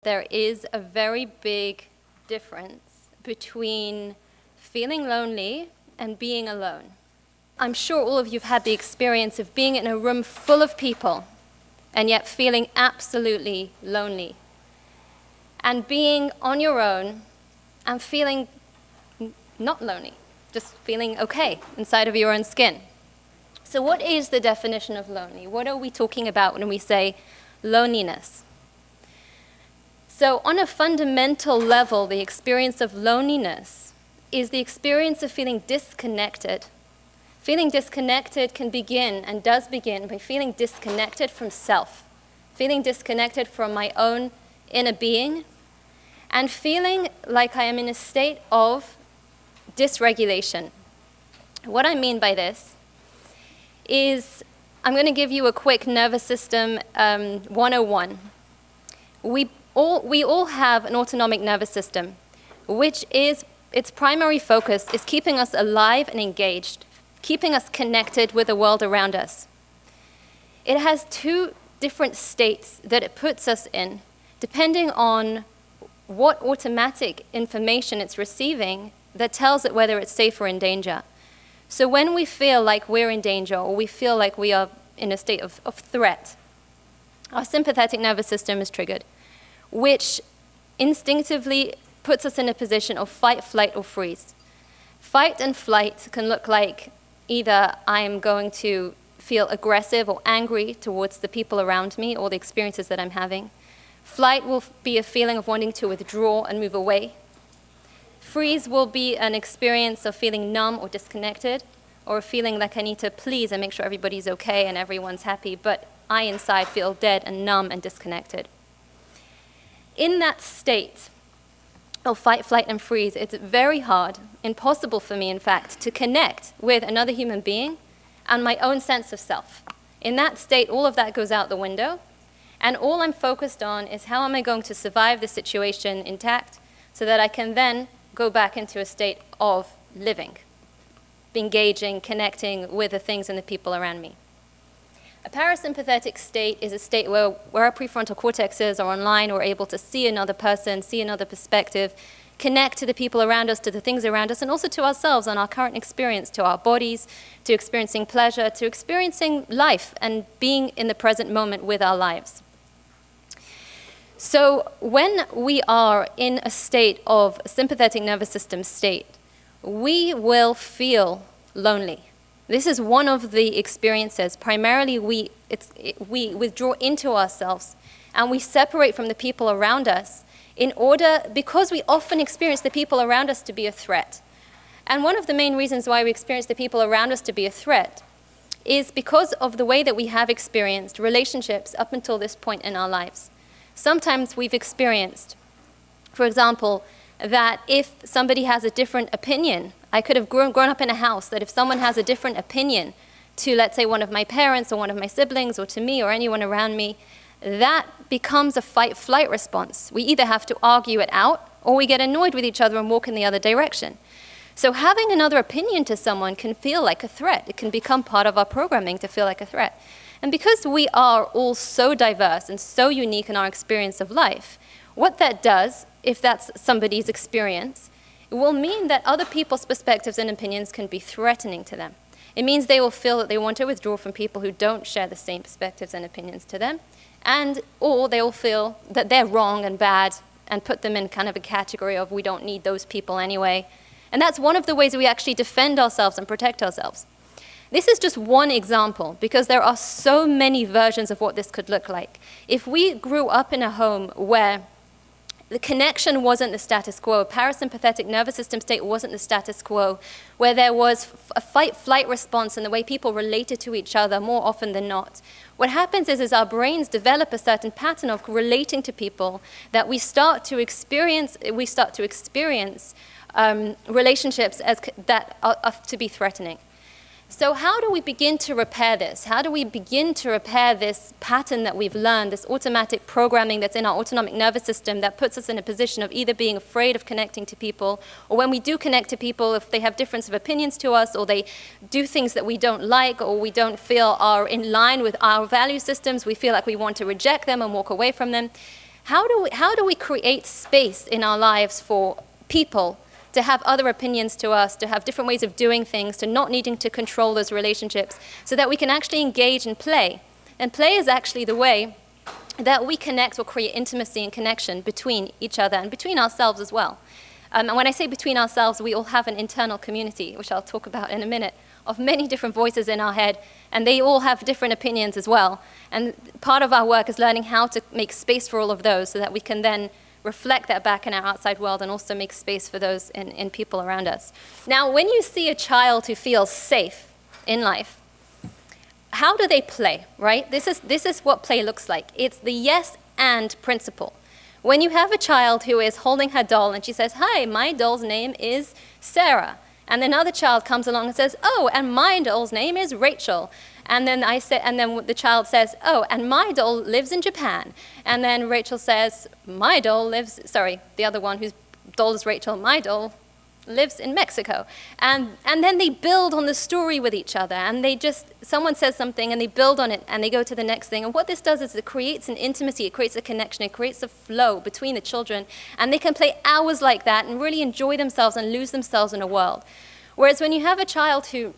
there is a very big difference between feeling lonely and being alone. I'm sure all of you have had the experience of being in a room full of people and yet feeling absolutely lonely, and being on your own and feeling not lonely, just feeling okay inside of your own skin. So what is the definition of lonely? What are we talking about when we say loneliness? So on a fundamental level, the experience of loneliness is the experience of feeling disconnected. Feeling disconnected can begin and does begin by feeling disconnected from self, feeling disconnected from my own inner being, and feeling like I am in a state of dysregulation. What I mean by this is I'm going to give you a quick nervous system 101. We all have an autonomic nervous system, which is its primary focus is keeping us alive and engaged, keeping us connected with the world around us. It has two different states that it puts us in, depending on what automatic information it's receiving that tells it whether it's safe or in danger. So when we feel like we're in danger or we feel like we are in a state of threat, our sympathetic nervous system is triggered, which instinctively puts us in a position of fight, flight, or freeze. Fight and flight can look like either I'm going to feel aggressive or angry towards the people around me or the experiences that I'm having. Flight will be a feeling of wanting to withdraw and move away. Freeze will be an experience of feeling numb or disconnected, or a feeling like I need to please and make sure everybody's okay and everyone's happy, but I inside feel dead and numb and disconnected. In that state of fight, flight, and freeze, it's very hard, impossible for me, in fact, to connect with another human being and my own sense of self. In that state, all of that goes out the window, and all I'm focused on is how am I going to survive the situation intact so that I can then go back into a state of living, engaging, connecting with the things and the people around me. A parasympathetic state is a state where our prefrontal cortexes are online, we're able to see another person, see another perspective, connect to the people around us, to the things around us, and also to ourselves and our current experience, to our bodies, to experiencing pleasure, to experiencing life and being in the present moment with our lives. So when we are in a state of sympathetic nervous system state, we will feel lonely. This is one of the experiences. Primarily, we withdraw into ourselves and we separate from the people around us because we often experience the people around us to be a threat. And one of the main reasons why we experience the people around us to be a threat is because of the way that we have experienced relationships up until this point in our lives. Sometimes we've experienced, for example, that if somebody has a different opinion, I could have grown up in a house that if someone has a different opinion to, let's say, one of my parents or one of my siblings or to me or anyone around me, that becomes a fight-flight response. We either have to argue it out or we get annoyed with each other and walk in the other direction. So having another opinion to someone can feel like a threat. It can become part of our programming to feel like a threat. And because we are all so diverse and so unique in our experience of life, what that does, if that's somebody's experience, it will mean that other people's perspectives and opinions can be threatening to them. It means they will feel that they want to withdraw from people who don't share the same perspectives and opinions to them, or they will feel that they're wrong and bad and put them in kind of a category of we don't need those people anyway. And that's one of the ways we actually defend ourselves and protect ourselves. This is just one example because there are so many versions of what this could look like. If we grew up in a home where the connection wasn't the status quo, a parasympathetic nervous system state wasn't the status quo, where there was a fight-flight response in the way people related to each other more often than not, what happens is our brains develop a certain pattern of relating to people that we start to experience relationships that are to be threatening. So how do we begin to repair this? How do we begin to repair this pattern that we've learned, this automatic programming that's in our autonomic nervous system that puts us in a position of either being afraid of connecting to people, or when we do connect to people, if they have difference of opinions to us, or they do things that we don't like, or we don't feel are in line with our value systems, we feel like we want to reject them and walk away from them. How do we create space in our lives for people to have other opinions to us, to have different ways of doing things, to not needing to control those relationships, so that we can actually engage and play? And play is actually the way that we connect or create intimacy and connection between each other and between ourselves as well. And when I say between ourselves, we all have an internal community, which I'll talk about in a minute, of many different voices in our head, and they all have different opinions as well. And part of our work is learning how to make space for all of those so that we can then reflect that back in our outside world and also make space for those in people around us. Now, when you see a child who feels safe in life, how do they play, right? This is what play looks like. It's the yes and principle. When you have a child who is holding her doll and she says, "Hi, my doll's name is Sarah," and then another child comes along and says, "Oh, and my doll's name is Rachel," and then the child says, "Oh, and my doll lives in Japan," and then Rachel says, the other one whose doll is Rachel, "My doll lives in Mexico," and then they build on the story with each other, and someone says something and they build on it and they go to the next thing. And what this does is it creates an intimacy, it creates a connection, it creates a flow between the children, and they can play hours like that and really enjoy themselves and lose themselves in a world. Whereas when you have a child who,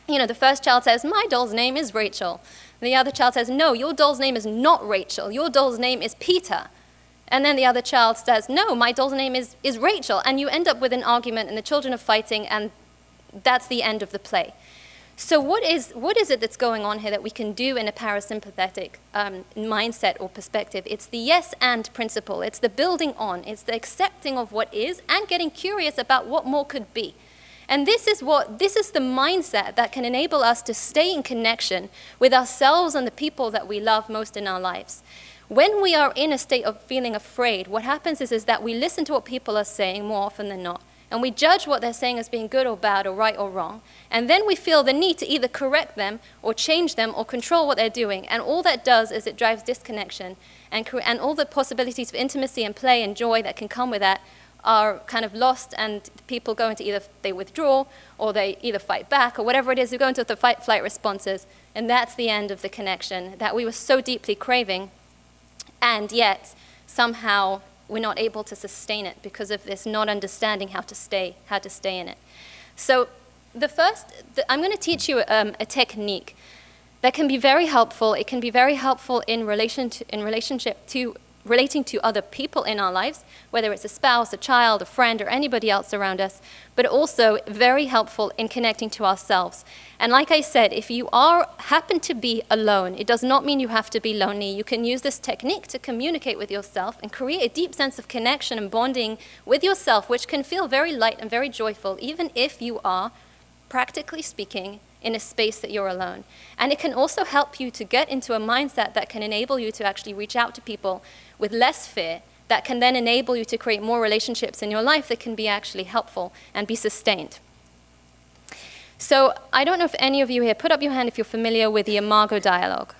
the first child says, "My doll's name is Rachel," the other child says, "No, your doll's name is not Rachel, your doll's name is Peter." And then the other child says, "No, my doll's name is Rachel." And you end up with an argument, and the children are fighting, and that's the end of the play. So what is it that's going on here that we can do in a parasympathetic mindset or perspective? It's the yes and principle. It's the building on. It's the accepting of what is and getting curious about what more could be. And this is the mindset that can enable us to stay in connection with ourselves and the people that we love most in our lives. When we are in a state of feeling afraid, what happens is that we listen to what people are saying more often than not, and we judge what they're saying as being good or bad or right or wrong, and then we feel the need to either correct them or change them or control what they're doing, and all that does is it drives disconnection, and all the possibilities of intimacy and play and joy that can come with that are kind of lost, and people go into either they withdraw or they either fight back or whatever it is, they go into the fight-flight responses, and that's the end of the connection that we were so deeply craving. And yet, somehow, we're not able to sustain it because of this not understanding how to stay in it. So I'm going to teach you a technique that can be very helpful. It can be very helpful in relationship to relating to other people in our lives, whether it's a spouse, a child, a friend, or anybody else around us, but also very helpful in connecting to ourselves. And like I said, if you happen to be alone, it does not mean you have to be lonely. You can use this technique to communicate with yourself and create a deep sense of connection and bonding with yourself, which can feel very light and very joyful, even if you are, practically speaking, in a space that you're alone. And it can also help you to get into a mindset that can enable you to actually reach out to people with less fear, that can then enable you to create more relationships in your life that can be actually helpful and be sustained. So I don't know if any of you here, put up your hand if you're familiar with the Imago dialogue.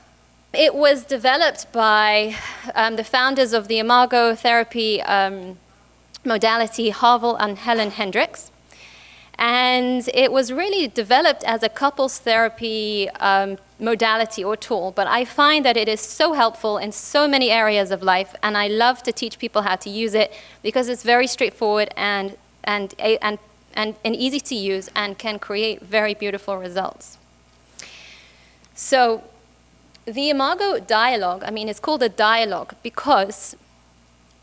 It was developed by the founders of the Imago therapy modality, Harville and Helen Hendricks. And it was really developed as a couples therapy modality or tool, but I find that it is so helpful in so many areas of life, and I love to teach people how to use it because it's very straightforward and easy to use and can create very beautiful results. So the Imago dialogue, it's called a dialogue because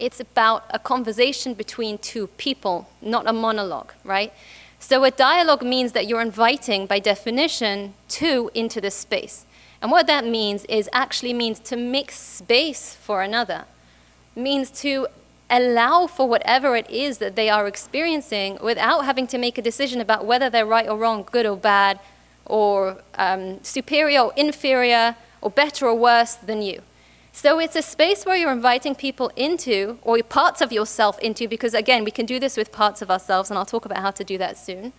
it's about a conversation between two people, not a monologue, right? So a dialogue means that you're inviting, by definition, two into the space. And what that means to make space for another. It means to allow for whatever it is that they are experiencing without having to make a decision about whether they're right or wrong, good or bad, or superior or inferior, or better or worse than you. So it's a space where you're inviting people into, or parts of yourself into, because again, we can do this with parts of ourselves, and I'll talk about how to do that soon,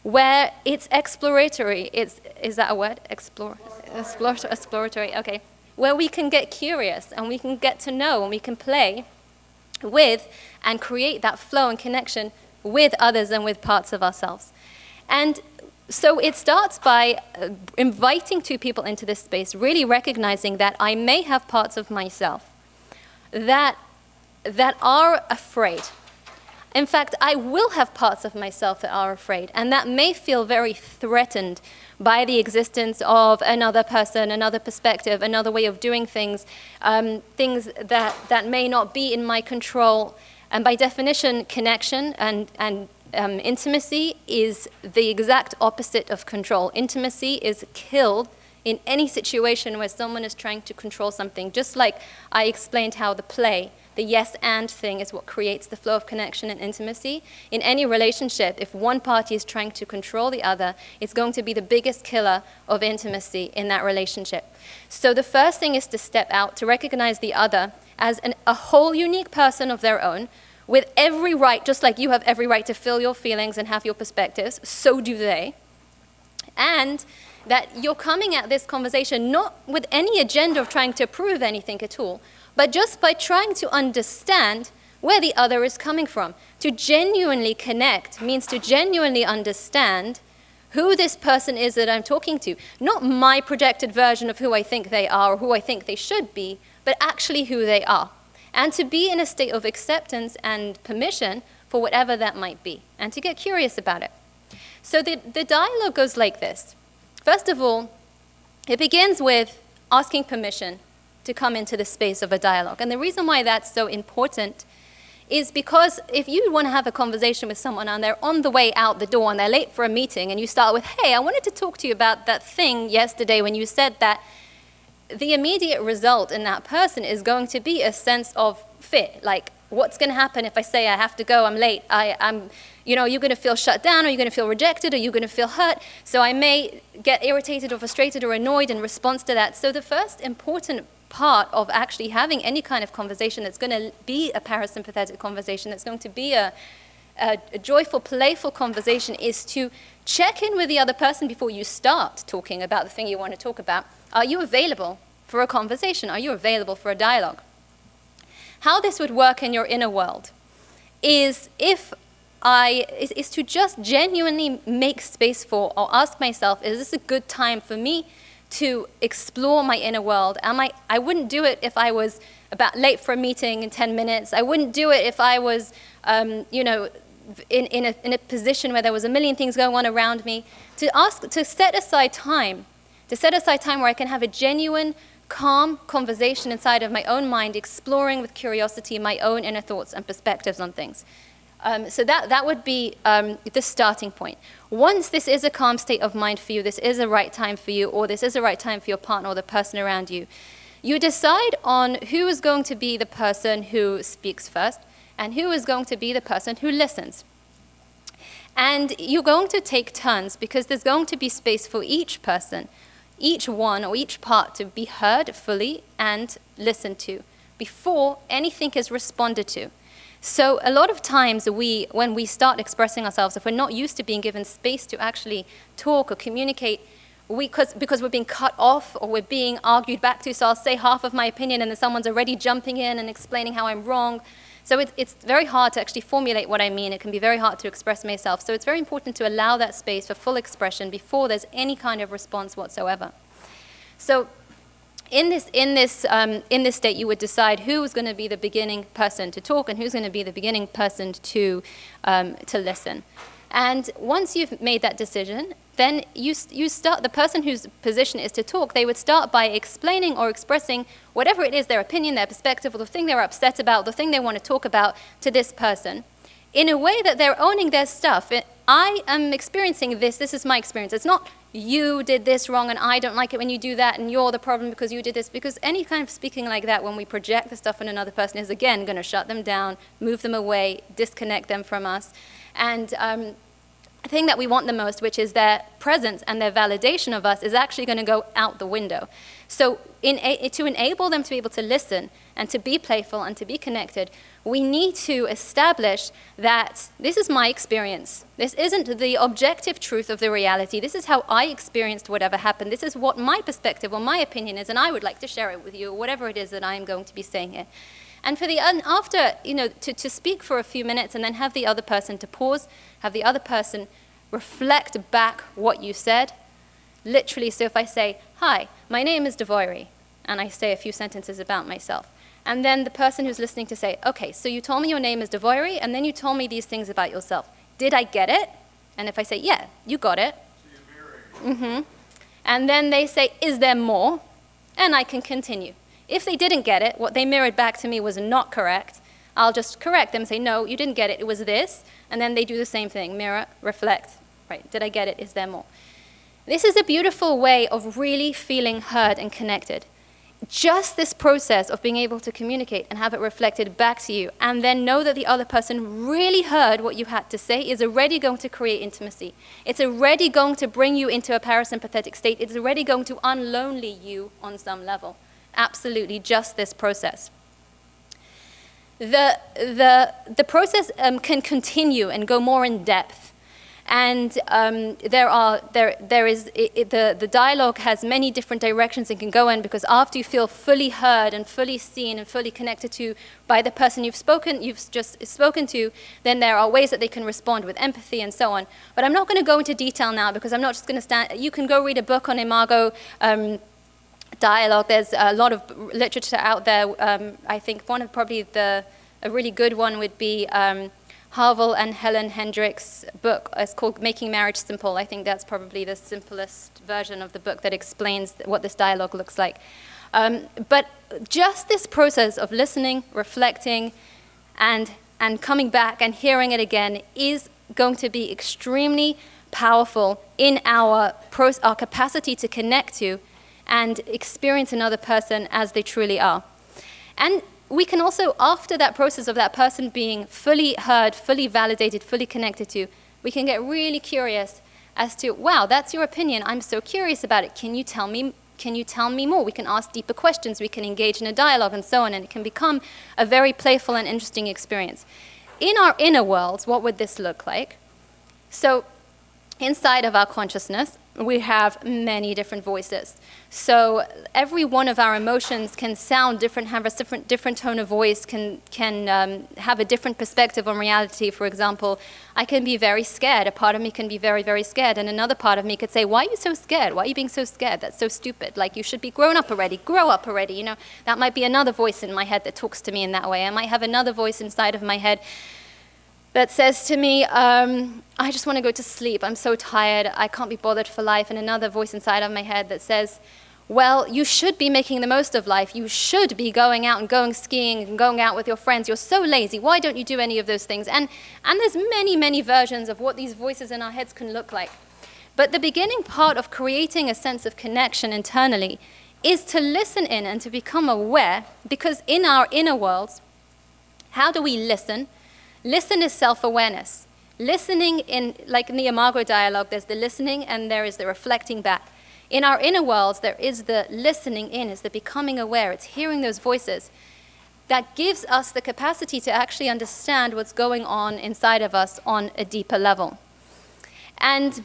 where it's exploratory. Is that a word? Exploratory, okay. Where we can get curious, and we can get to know, and we can play with and create that flow and connection with others and with parts of ourselves. And so it starts by inviting two people into this space, really recognizing that I may have parts of myself that are afraid. In fact, I will have parts of myself that are afraid, and that may feel very threatened by the existence of another person, another perspective, another way of doing things, things that may not be in my control. And by definition, connection and intimacy is the exact opposite of control. Intimacy is killed in any situation where someone is trying to control something, just like I explained how the yes and thing is what creates the flow of connection and intimacy. In any relationship, if one party is trying to control the other, it's going to be the biggest killer of intimacy in that relationship. So the first thing is to step out, to recognize the other as a whole unique person of their own, with every right, just like you have every right to feel your feelings and have your perspectives, so do they. And that you're coming at this conversation not with any agenda of trying to prove anything at all, but just by trying to understand where the other is coming from. To genuinely connect means to genuinely understand who this person is that I'm talking to. Not my projected version of who I think they are or who I think they should be, but actually who they are. And to be in a state of acceptance and permission for whatever that might be, and to get curious about it. So the dialogue goes like this. First of all, it begins with asking permission to come into the space of a dialogue. And the reason why that's so important is because if you want to have a conversation with someone and they're on the way out the door and they're late for a meeting and you start with, hey, I wanted to talk to you about that thing yesterday when you said that, the immediate result in that person is going to be a sense of fear. Like, what's going to happen if I say I have to go, I'm late, you're going to feel shut down, or you're going to feel rejected, or you're going to feel hurt. So I may get irritated or frustrated or annoyed in response to that. So the first important part of actually having any kind of conversation that's going to be a parasympathetic conversation, that's going to be a joyful, playful conversation, is to check in with the other person before you start talking about the thing you want to talk about. Are you available for a conversation? Are you available for a dialogue? How this would work in your inner world is to just genuinely make space for, or ask myself, is this a good time for me to explore my inner world? I wouldn't do it if I was about late for a meeting in 10 minutes. I wouldn't do it if I was, in a position where there was a million things going on around me. To set aside time where I can have a genuine, calm conversation inside of my own mind, exploring with curiosity my own inner thoughts and perspectives on things. So that would be the starting point. Once this is a calm state of mind for you, this is a right time for you, or this is a right time for your partner or the person around you, you decide on who is going to be the person who speaks first and who is going to be the person who listens. And you're going to take turns, because there's going to be space for each person, each one or each part, to be heard fully and listened to before anything is responded to. So a lot of times when we start expressing ourselves, if we're not used to being given space to actually talk or communicate, because we're being cut off or we're being argued back to, so I'll say half of my opinion and then someone's already jumping in and explaining how I'm wrong. So it's very hard to actually formulate what I mean. It can be very hard to express myself. So it's very important to allow that space for full expression before there's any kind of response whatsoever. So in this state, you would decide who's going to be the beginning person to talk and who's going to be the beginning person to listen. And once you've made that decision, then you start, the person whose position is to talk, they would start by explaining or expressing whatever it is, their opinion, their perspective, or the thing they're upset about, the thing they want to talk about to this person, in a way that they're owning their stuff. I am experiencing this is my experience. It's not you did this wrong and I don't like it when you do that and you're the problem because you did this, because any kind of speaking like that, when we project the stuff on another person, is again going to shut them down, move them away, disconnect them from us. And the thing that we want the most, which is their presence and their validation of us, is actually going to go out the window. So to enable them to be able to listen and to be playful and to be connected, we need to establish that this is my experience. This isn't the objective truth of the reality. This is how I experienced whatever happened. This is what my perspective or my opinion is, and I would like to share it with you, or whatever it is that I am going to be saying here. And for after, to speak for a few minutes and then have the other person to pause, have the other person reflect back what you said. Literally, so if I say, hi, my name is Devoiri, and I say a few sentences about myself, and then the person who's listening to say, okay, so you told me your name is Devoiri, and then you told me these things about yourself. Did I get it? And if I say, yeah, you got it. Mm-hmm. And then they say, is there more? And I can continue. If they didn't get it, what they mirrored back to me was not correct, I'll just correct them and say, no, you didn't get it, it was this. And then they do the same thing, mirror, reflect. Right, did I get it? Is there more? This is a beautiful way of really feeling heard and connected. Just this process of being able to communicate and have it reflected back to you, and then know that the other person really heard what you had to say, is already going to create intimacy. It's already going to bring you into a parasympathetic state. It's already going to unlonely you on some level. Absolutely, just this process. The process can continue and go more in depth. And the dialogue has many different directions it can go in, because after you feel fully heard and fully seen and fully connected to by the person you've just spoken to, then there are ways that they can respond with empathy and so on. But I'm not going to go into detail now, because I'm not just going to stand. You can go read a book on Imago dialogue. There's a lot of literature out there. I think a really good one would be Havel and Helen Hendricks' book. It's called Making Marriage Simple. I think that's probably the simplest version of the book that explains what this dialogue looks like. But just this process of listening, reflecting, and coming back and hearing it again is going to be extremely powerful in our capacity to connect to and experience another person as they truly are. And we can also, after that process of that person being fully heard, fully validated, fully connected to, we can get really curious as to, wow, that's your opinion. I'm so curious about it. Can you tell me more? We can ask deeper questions. We can engage in a dialogue and so on, and it can become a very playful and interesting experience. In our inner worlds, what would this look like? So inside of our consciousness, we have many different voices. So every one of our emotions can sound different, have a different tone of voice, can have a different perspective on reality. For example, I can be very scared. A part of me can be very, very scared. And another part of me could say, why are you so scared? Why are you being so scared? That's so stupid. Like, you should be grown up already. Grow up already. You know, that might be another voice in my head that talks to me in that way. I might have another voice inside of my head that says to me, I just want to go to sleep. I'm so tired. I can't be bothered for life. And another voice inside of my head that says, well, you should be making the most of life. You should be going out and going skiing and going out with your friends. You're so lazy. Why don't you do any of those things? And there's many, many versions of what these voices in our heads can look like. But the beginning part of creating a sense of connection internally is to listen in and to become aware, because in our inner worlds, how do we listen? Listen is self-awareness. Listening like in the Imago dialogue, there's the listening and there is the reflecting back. In our inner worlds, there is the listening in, is the becoming aware. It's hearing those voices. That gives us the capacity to actually understand what's going on inside of us on a deeper level. And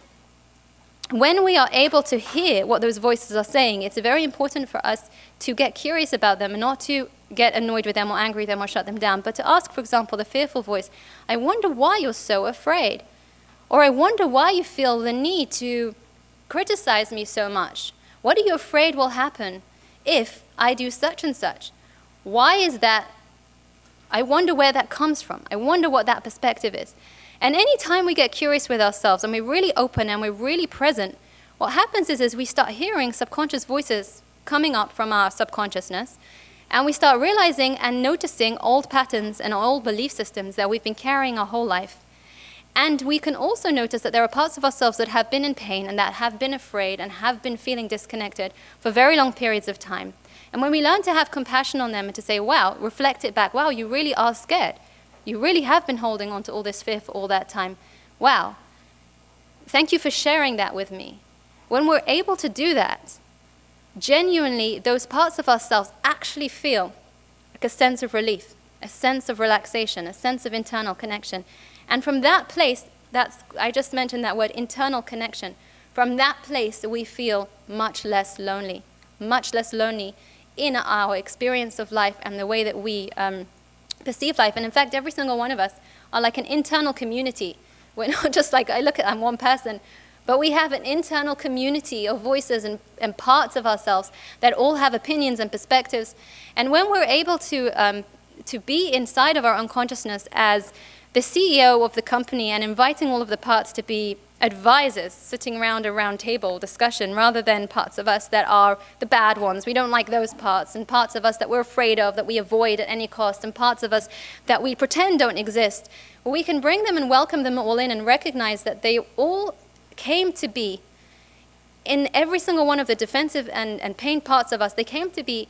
when we are able to hear what those voices are saying, it's very important for us to get curious about them and not to get annoyed with them or angry with them or shut them down, but to ask, for example, the fearful voice, I wonder why you're so afraid. Or I wonder why you feel the need to criticize me so much. What are you afraid will happen if I do such and such? Why is that? I wonder where that comes from. I wonder what that perspective is. And any time we get curious with ourselves and we're really open and we're really present, what happens is we start hearing subconscious voices coming up from our subconsciousness, and we start realizing and noticing old patterns and old belief systems that we've been carrying our whole life. And we can also notice that there are parts of ourselves that have been in pain and that have been afraid and have been feeling disconnected for very long periods of time. And when we learn to have compassion on them and to say, wow, reflect it back, wow, you really are scared. You really have been holding on to all this fear for all that time. Wow, thank you for sharing that with me. When we're able to do that, genuinely, those parts of ourselves actually feel like a sense of relief, a sense of relaxation, a sense of internal connection. And from that place, I just mentioned that word, internal connection. From that place, we feel much less lonely in our experience of life and the way that we perceive life. And in fact, every single one of us are like an internal community. We're not just like, I'm one person. But we have an internal community of voices and parts of ourselves that all have opinions and perspectives. And when we're able to be inside of our unconsciousness as the CEO of the company and inviting all of the parts to be advisors sitting around a round table discussion rather than parts of us that are the bad ones. We don't like those parts, and parts of us that we're afraid of, that we avoid at any cost, and parts of us that we pretend don't exist. Well, we can bring them and welcome them all in and recognize that they all came to be in every single one of the defensive and pain parts of us. They came to be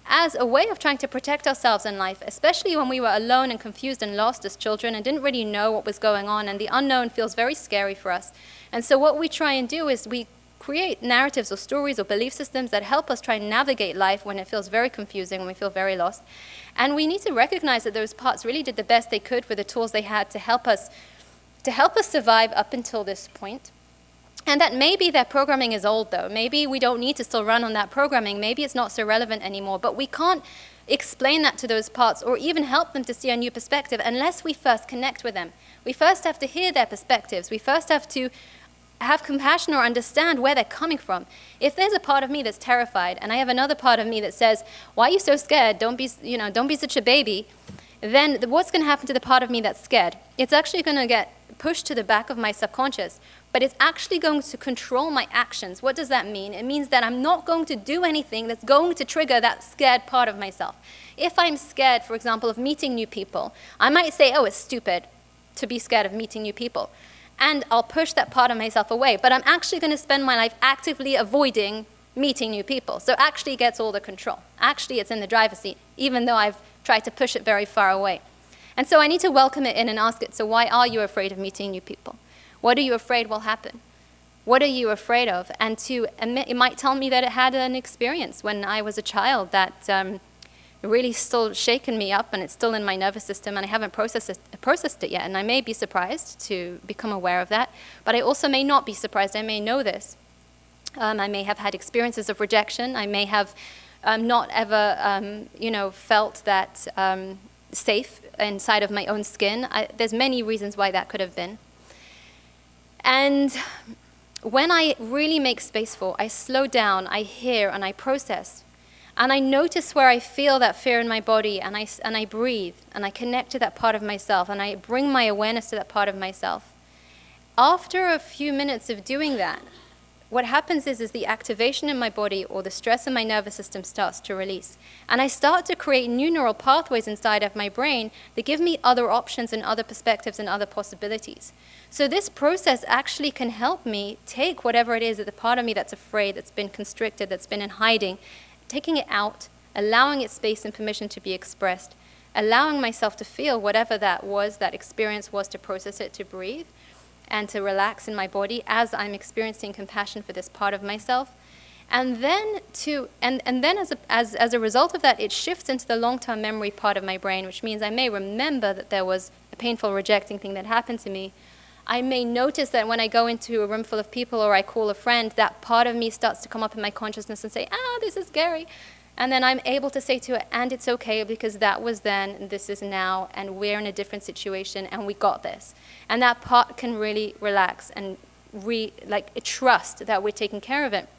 as a way of trying to protect ourselves in life, especially when we were alone and confused and lost as children and didn't really know what was going on, and the unknown feels very scary for us. And so what we try and do is we create narratives or stories or belief systems that help us try and navigate life when it feels very confusing, when we feel very lost. And we need to recognize that those parts really did the best they could with the tools they had to help us survive up until this point. And that maybe their programming is old, though. Maybe we don't need to still run on that programming. Maybe it's not so relevant anymore. But we can't explain that to those parts or even help them to see a new perspective unless we first connect with them. We first have to hear their perspectives. We first have to have compassion or understand where they're coming from. If there's a part of me that's terrified and I have another part of me that says, why are you so scared? Don't be such a baby. Then what's going to happen to the part of me that's scared? It's actually going to get pushed to the back of my subconscious, but it's actually going to control my actions. What does that mean? It means that I'm not going to do anything that's going to trigger that scared part of myself. If I'm scared, for example, of meeting new people, I might say, oh, it's stupid to be scared of meeting new people. And I'll push that part of myself away. But I'm actually going to spend my life actively avoiding meeting new people. So actually it gets all the control. Actually it's in the driver's seat, even though I've tried to push it very far away. And so I need to welcome it in and ask it, so why are you afraid of meeting new people? What are you afraid will happen? What are you afraid of? And to admit, it might tell me that it had an experience when I was a child that really still shaken me up, and it's still in my nervous system, and I haven't processed it yet. And I may be surprised to become aware of that, but I also may not be surprised. I may know this. I may have had experiences of rejection. I may have not ever, felt that safe inside of my own skin. There's many reasons why that could have been. And when I really make space for, I slow down, I hear, and I process. And I notice where I feel that fear in my body, and I breathe, and I connect to that part of myself, and I bring my awareness to that part of myself. After a few minutes of doing that, what happens is the activation in my body or the stress in my nervous system starts to release. And I start to create new neural pathways inside of my brain that give me other options and other perspectives and other possibilities. So this process actually can help me take whatever it is that the part of me that's afraid, that's been constricted, that's been in hiding, taking it out, allowing it space and permission to be expressed, allowing myself to feel whatever that was, that experience was, to process it, to breathe, and to relax in my body as I'm experiencing compassion for this part of myself. And then as a result of that, it shifts into the long-term memory part of my brain, which means I may remember that there was a painful rejecting thing that happened to me. I may notice that when I go into a room full of people or I call a friend, that part of me starts to come up in my consciousness and say, this is scary. And then I'm able to say to it, and it's okay, because that was then, and this is now, and we're in a different situation, and we got this. And that part can really relax and trust that we're taking care of it.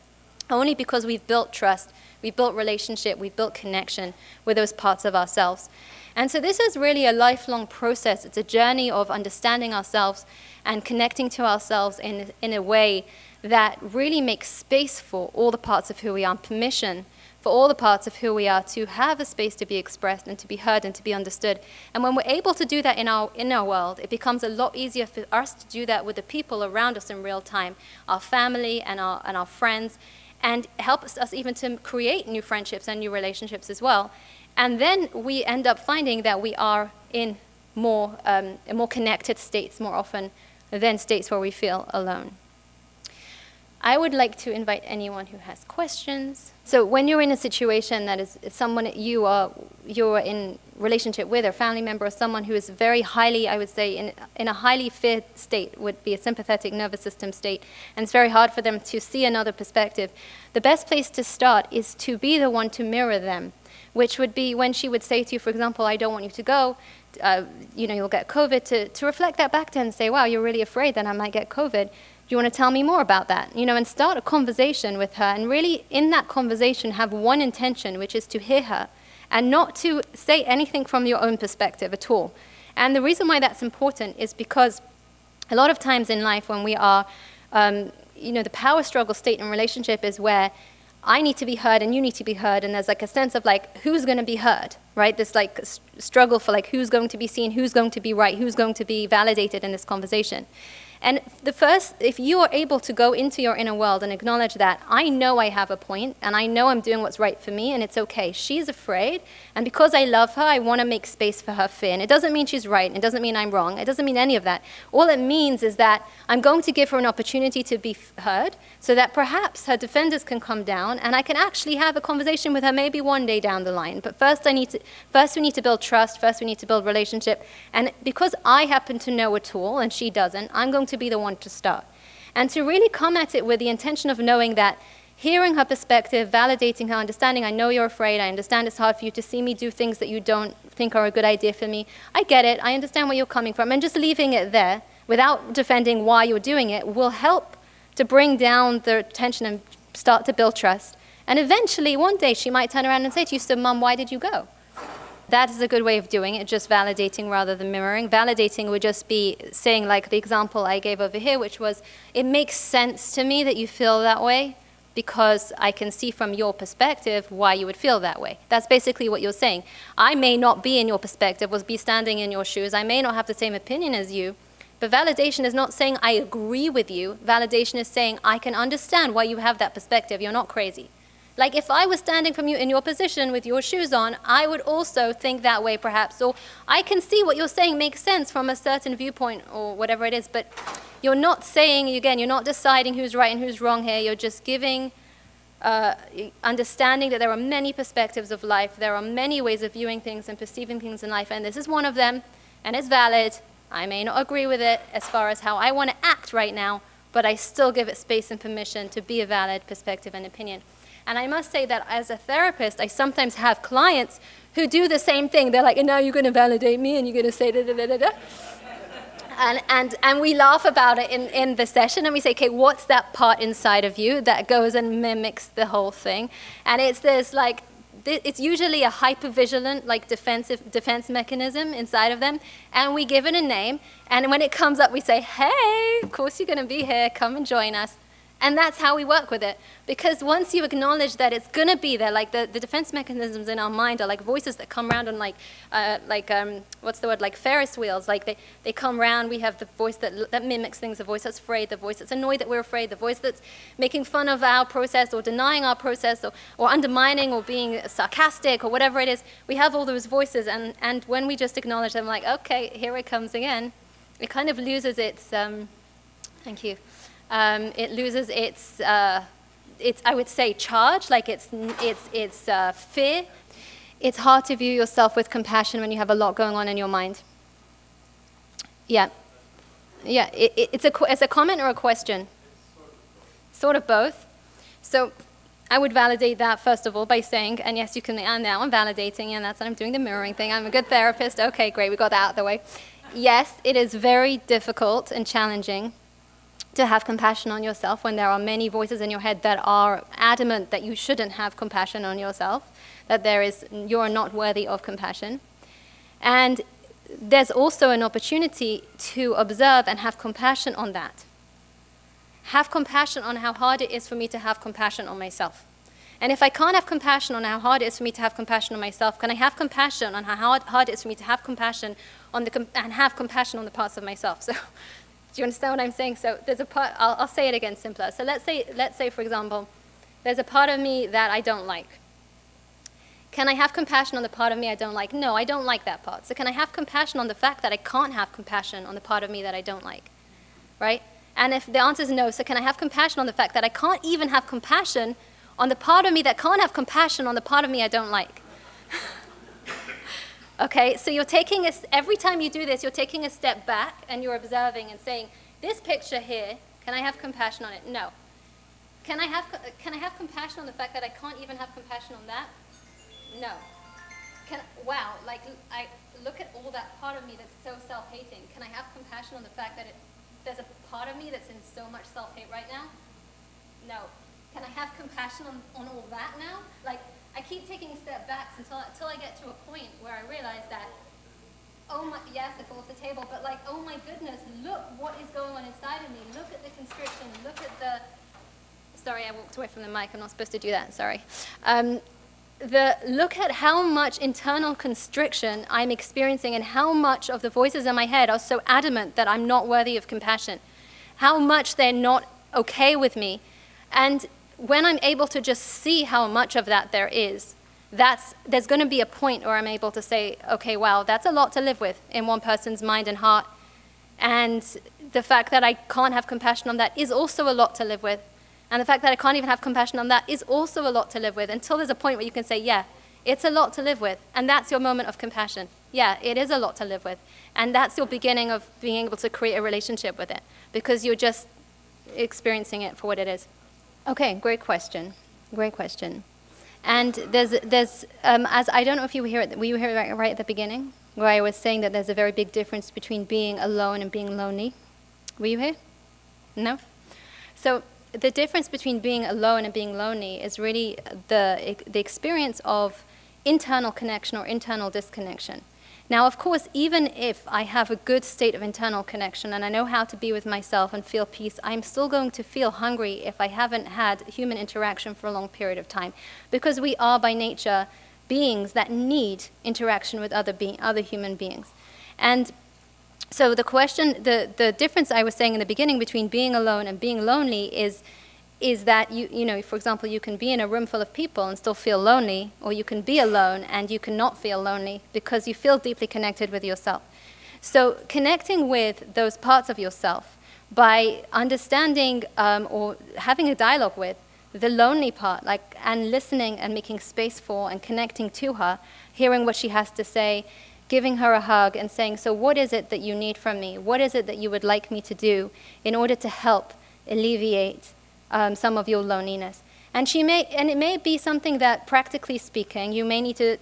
Only because we've built trust, we've built relationship, we've built connection with those parts of ourselves. And so this is really a lifelong process. It's a journey of understanding ourselves and connecting to ourselves in a way that really makes space for all the parts of who we are, and permission for all the parts of who we are to have a space to be expressed and to be heard and to be understood. And when we're able to do that in our world, it becomes a lot easier for us to do that with the people around us in real time, our family and our friends, and helps us even to create new friendships and new relationships as well. And then we end up finding that we are in more connected states more often than states where we feel alone. I would like to invite anyone who has questions. So when you're in a situation that is someone you're in relationship with, or family member, or someone who is very highly, I would say, in a highly feared state, would be a sympathetic nervous system state, and it's very hard for them to see another perspective, the best place to start is to be the one to mirror them. which would be when she would say to you, for example, I don't want you to go, you'll get COVID, to reflect that back to her and say, wow, you're really afraid that I might get COVID. Do you want to tell me more about that? And start a conversation with her, and really in that conversation have one intention, which is to hear her and not to say anything from your own perspective at all. And the reason why that's important is because a lot of times in life when we are, the power struggle state in relationship is where I need to be heard and you need to be heard, and there's like a sense of like, who's going to be heard, right? This like struggle for like, who's going to be seen, who's going to be right, who's going to be validated in this conversation. And if you are able to go into your inner world and acknowledge that, I know I have a point, and I know I'm doing what's right for me, and it's okay. She's afraid, and because I love her, I want to make space for her fear. And it doesn't mean she's right, it doesn't mean I'm wrong, it doesn't mean any of that. All it means is that I'm going to give her an opportunity to be heard, so that perhaps her defenders can come down, and I can actually have a conversation with her maybe one day down the line. But first we need to build trust, first we need to build relationship, and because I happen to know it all, and she doesn't, I'm going to be the one to start. And to really come at it with the intention of knowing that, hearing her perspective, validating her, understanding, I know you're afraid, I understand it's hard for you to see me do things that you don't think are a good idea for me. I get it, I understand where you're coming from, and just leaving it there without defending why you're doing it will help to bring down the tension and start to build trust. And eventually, one day, she might turn around and say to you, so Mom, why did you go? That is a good way of doing it, just validating rather than mirroring. Validating would just be saying, like the example I gave over here, which was, it makes sense to me that you feel that way because I can see from your perspective why you would feel that way. That's basically what you're saying. I may not be in your perspective, or be standing in your shoes. I may not have the same opinion as you, but validation is not saying I agree with you. Validation is saying I can understand why you have that perspective. You're not crazy. Like if I was standing from you in your position with your shoes on, I would also think that way perhaps. Or I can see what you're saying makes sense from a certain viewpoint or whatever it is, but you're not saying, again, you're not deciding who's right and who's wrong here. You're just giving understanding that there are many perspectives of life. There are many ways of viewing things and perceiving things in life, and this is one of them, and it's valid. I may not agree with it as far as how I want to act right now, but I still give it space and permission to be a valid perspective and opinion. And I must say that as a therapist, I sometimes have clients who do the same thing. They're like, and now you're going to validate me, and you're going to say da-da-da-da-da. And we laugh about it in the session, and we say, okay, what's that part inside of you that goes and mimics the whole thing? And it's usually a hypervigilant, like defense mechanism inside of them, and we give it a name. And when it comes up, we say, hey, of course you're going to be here. Come and join us. And that's how we work with it. Because once you acknowledge that it's going to be there, like the defense mechanisms in our mind are like voices that come around on like Ferris wheels. Like they come around, we have the voice that mimics things, the voice that's afraid, the voice that's annoyed that we're afraid, the voice that's making fun of our process or denying our process or undermining or being sarcastic or whatever it is. We have all those voices, and when we just acknowledge them, like, okay, here it comes again, it kind of loses its, thank you. It loses its, I would say, charge, like its fear. It's hard to view yourself with compassion when you have a lot going on in your mind. Yeah. It's a comment or a question? Sort of both. So I would validate that, first of all, by saying, and yes, you can, and now I'm validating, and that's what I'm doing, the mirroring thing. I'm a good therapist. Okay, great, we got that out of the way. Yes, it is very difficult and challenging to have compassion on yourself when there are many voices in your head that are adamant that you shouldn't have compassion on yourself, that you're not worthy of compassion. And there's also an opportunity to observe and have compassion on that. Have compassion on how hard it is for me to have compassion on myself. And if I can't have compassion on how hard it is for me to have compassion on myself, can I have compassion on how hard it is for me to have compassion on and have compassion on the parts of myself? So, do you understand what I'm saying? So there's a part, I'll say it again simpler. So let's say, for example, there's a part of me that I don't like. Can I have compassion on the part of me I don't like? No, I don't like that part. So can I have compassion on the fact that I can't have compassion on the part of me that I don't like? Right? And if the answer is no, so can I have compassion on the fact that I can't even have compassion on the part of me that can't have compassion on the part of me I don't like? Okay, so every time you do this, you're taking a step back and you're observing and saying, this picture here, can I have compassion on it? No. Can I have compassion on the fact that I can't even have compassion on that? No. Wow, like I look at all that part of me that's so self-hating. Can I have compassion on the fact that there's a part of me that's in so much self-hate right now? No. Can I have compassion on all that now? Like, I keep taking step backs until I get to a point where I realize that, oh my, yes, I fall off the table, but like, oh my goodness, look what is going on inside of me. Look at the constriction, look at the, sorry, I walked away from the mic, I'm not supposed to do that, sorry. Look at how much internal constriction I'm experiencing and how much of the voices in my head are so adamant that I'm not worthy of compassion. How much they're not okay with me. And when I'm able to just see how much of that there is, there's going to be a point where I'm able to say, okay, wow, that's a lot to live with in one person's mind and heart. And the fact that I can't have compassion on that is also a lot to live with. And the fact that I can't even have compassion on that is also a lot to live with, until there's a point where you can say, yeah, it's a lot to live with. And that's your moment of compassion. Yeah, it is a lot to live with. And that's your beginning of being able to create a relationship with it, because you're just experiencing it for what it is. Okay, great question. Great question. And there's as I don't know if you were here, were you here right at the beginning, where I was saying that there's a very big difference between being alone and being lonely? Were you here? No? So the difference between being alone and being lonely is really the experience of internal connection or internal disconnection. Now, of course, even if I have a good state of internal connection and I know how to be with myself and feel peace, I'm still going to feel hungry if I haven't had human interaction for a long period of time, because we are by nature beings that need interaction with other human beings. And so the question, the difference I was saying in the beginning between being alone and being lonely is that, you know, for example, you can be in a room full of people and still feel lonely, or you can be alone and you cannot feel lonely because you feel deeply connected with yourself. So connecting with those parts of yourself by understanding or having a dialogue with the lonely part, and listening and making space for and connecting to her, hearing what she has to say, giving her a hug and saying, so what is it that you need from me? What is it that you would like me to do in order to help alleviate some of your loneliness? And it may be something that, practically speaking, you may need to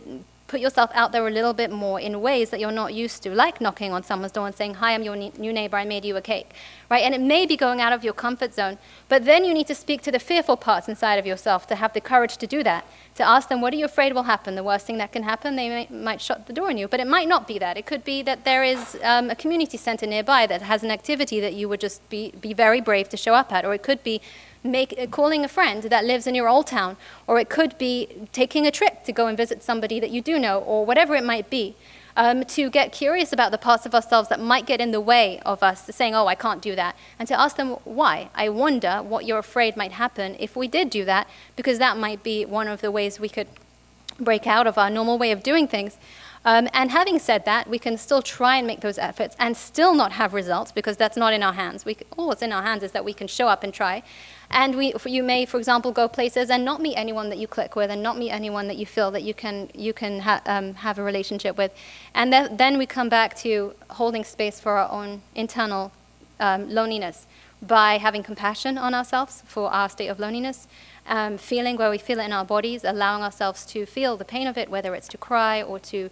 put yourself out there a little bit more in ways that you're not used to, like knocking on someone's door and saying, hi, I'm your new neighbor, I made you a cake, right? And it may be going out of your comfort zone, but then you need to speak to the fearful parts inside of yourself to have the courage to do that, to ask them, what are you afraid will happen? The worst thing that can happen, they might shut the door on you, but it might not be that. It could be that there is a community center nearby that has an activity that you would just be very brave to show up at, or it could be calling a friend that lives in your old town, or it could be taking a trip to go and visit somebody that you do know, or whatever it might be, to get curious about the parts of ourselves that might get in the way of us saying, oh, I can't do that, and to ask them why. I wonder what you're afraid might happen if we did do that, because that might be one of the ways we could break out of our normal way of doing things. And having said that, we can still try and make those efforts and still not have results, because that's not in our hands. All that's in our hands is that we can show up and try. And you may, for example, go places and not meet anyone that you click with, and not meet anyone that you feel that you can have a relationship with. And then we come back to holding space for our own internal loneliness by having compassion on ourselves for our state of loneliness, feeling where we feel it in our bodies, allowing ourselves to feel the pain of it, whether it's to cry or to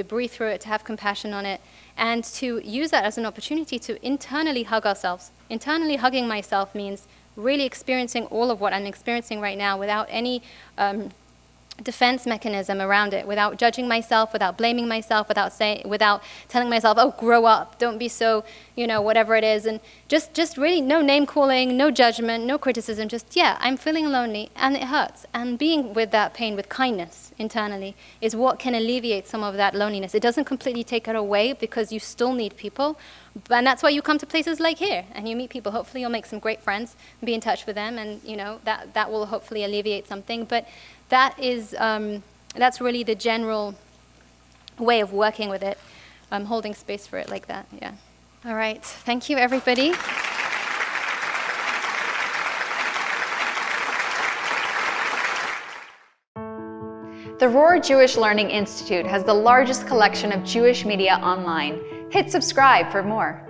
breathe through it, to have compassion on it, and to use that as an opportunity to internally hug ourselves. Internally hugging myself means really experiencing all of what I'm experiencing right now without any defense mechanism around it, without judging myself, without blaming myself, without telling myself, oh, grow up, don't be so, whatever it is, and just really no name calling, no judgment, no criticism, just, yeah, I'm feeling lonely and it hurts. And being with that pain with kindness internally is what can alleviate some of that loneliness. It doesn't completely take it away, because you still need people, and that's why you come to places like here and you meet people. Hopefully you'll make some great friends, be in touch with them, and that will hopefully alleviate something. But that is that's really the general way of working with it, holding space for it like that. Yeah. All right. Thank you, everybody. The Rohr Jewish Learning Institute has the largest collection of Jewish media online. Hit subscribe for more.